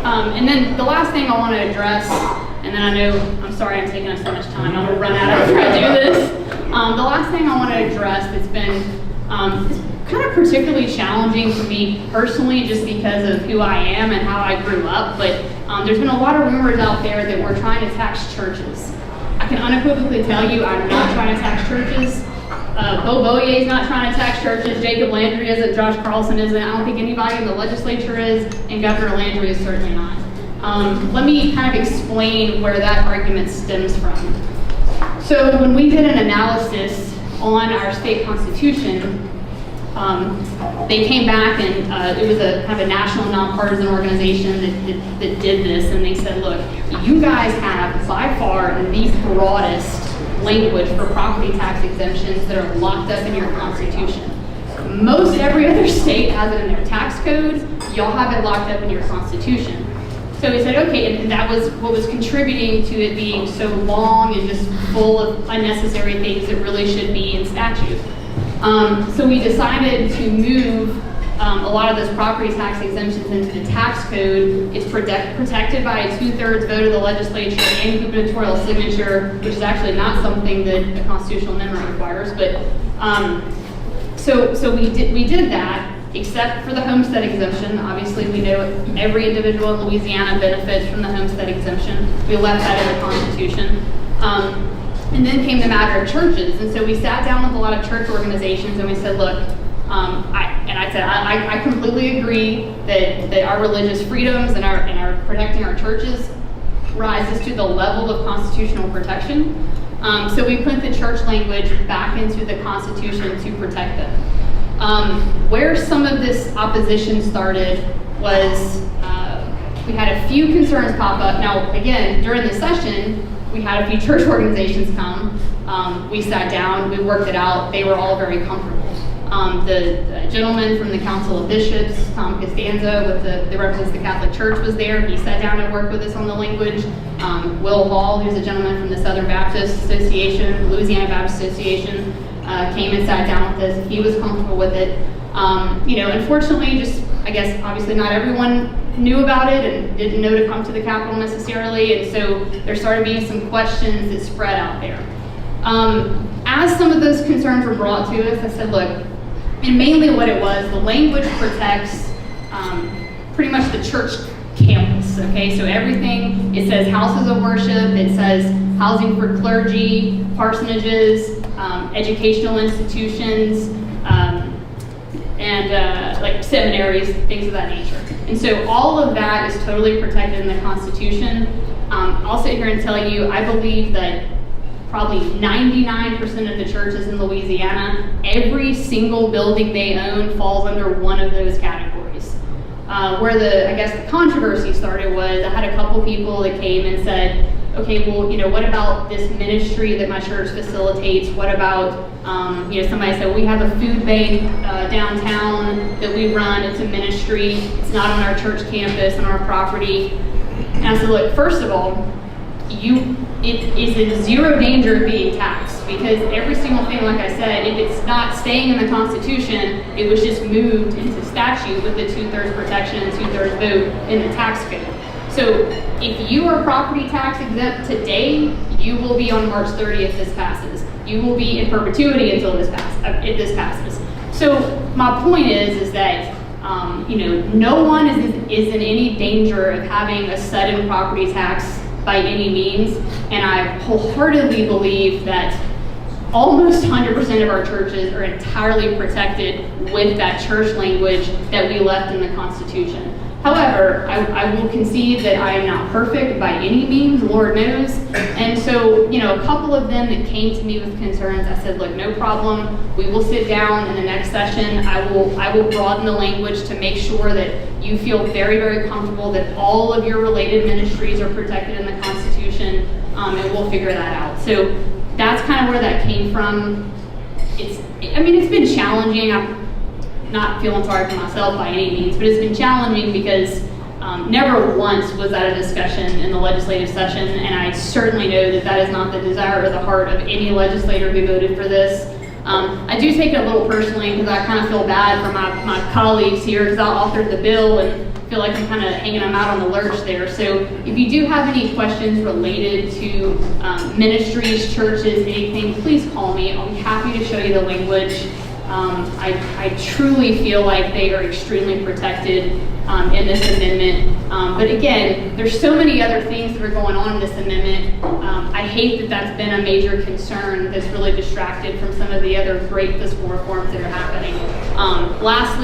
And then the last thing I want to address, and then I know, I'm sorry I'm taking up so much time, I'm going to run out after I do this. The last thing I want to address that's been kind of particularly challenging for me personally, just because of who I am and how I grew up, but there's been a lot of rumors out there that we're trying to tax churches. I can unequivocally tell you I'm not trying to tax churches. Bo Boyer's not trying to tax churches, Jacob Landry isn't, Josh Carlson isn't, I don't think anybody in the legislature is, and Governor Landry is certainly not. Let me kind of explain where that argument stems from. So when we did an analysis on our state constitution, they came back and it was a kind of a national nonpartisan organization that did this, and they said, look, you guys have by far the broadest language for property tax exemptions that are locked up in your constitution. Most every other state has it in their tax codes. Y'all have it locked up in your constitution. So we said, okay, and that was what was contributing to it being so long and just full of unnecessary things that really should be in statute. So we decided to move a lot of those property tax exemptions into the tax code. It's protected by a 2/3 vote of the legislature and gubernatorial signature, which is actually not something that a constitutional amendment requires. But so we did that, except for the homestead exemption. Obviously, we know every individual in Louisiana benefits from the homestead exemption. We left that in the Constitution. And then came the matter of churches, and so we sat down with a lot of church organizations and we said, look, I completely agree that our religious freedoms and our protecting our churches rises to the level of constitutional protection. So we put the church language back into the Constitution to protect them. Where some of this opposition started was we had a few concerns pop up. Now, again, during the session, we had a few church organizations come. We sat down, we worked it out. They were all very comfortable. The gentleman from the Council of Bishops, Tom Costanzo, that represents the Catholic Church, was there. He sat down and worked with us on the language. Will Hall, who's a gentleman from the Southern Baptist Association, Louisiana Baptist Association, came and sat down with us. He was comfortable with it. Unfortunately, just, I guess, obviously not everyone knew about it and didn't know to come to the Capitol necessarily, and so there started being some questions that spread out there. As some of those concerns were brought to us, I said, look, and mainly what it was, the language protects pretty much the church campus, okay? So everything, it says houses of worship, it says housing for clergy, parsonages, educational institutions, and like seminaries, things of that nature. And so all of that is totally protected in the Constitution. I'll sit here and tell you, I believe that probably 99% of the churches in Louisiana, every single building they own falls under one of those categories. Where the controversy started was, I had a couple people that came and said, okay, well, what about this ministry that my church facilitates? What about, somebody said, we have a food bank downtown that we run. It's a ministry. It's not on our church campus, on our property. And I said, look, first of all, it is in zero danger of being taxed, because every single thing, like I said, if it's not staying in the Constitution, it was just moved into statute with the 2/3 protection and 2/3 vote in the tax code. So if you are property tax exempt today, you will be on March 30th if this passes. You will be in perpetuity until this passes. So my point is that no one is in any danger of having a sudden property tax by any means, and I wholeheartedly believe that almost 100% of our churches are entirely protected with that church language that we left in the Constitution. However, I will concede that I am not perfect by any means, Lord knows. And so, a couple of them that came to me with concerns, I said, look, no problem. We will sit down in the next session. I will broaden the language to make sure that you feel very, very comfortable that all of your related ministries are protected in the Constitution, and we'll figure that out. So that's kind of where that came from. It's been challenging. I'm not feeling sorry for myself by any means, but it's been challenging because never once was that a discussion in the legislative session, and I certainly know that is not the desire or the heart of any legislator who voted for this. I do take it a little personally because I kind of feel bad for my colleagues here, because I authored the bill, and feel like I'm kind of hanging them out on the lurch there. So if you do have any questions related to ministries, churches, anything, please call me. I'll be happy to show you the language. I truly feel like they are extremely protected in this amendment. But again, there's so many other things that are going on in this amendment. I hate that that's been a major concern that's really distracted from some of the other great fiscal reforms that are happening. Lastly,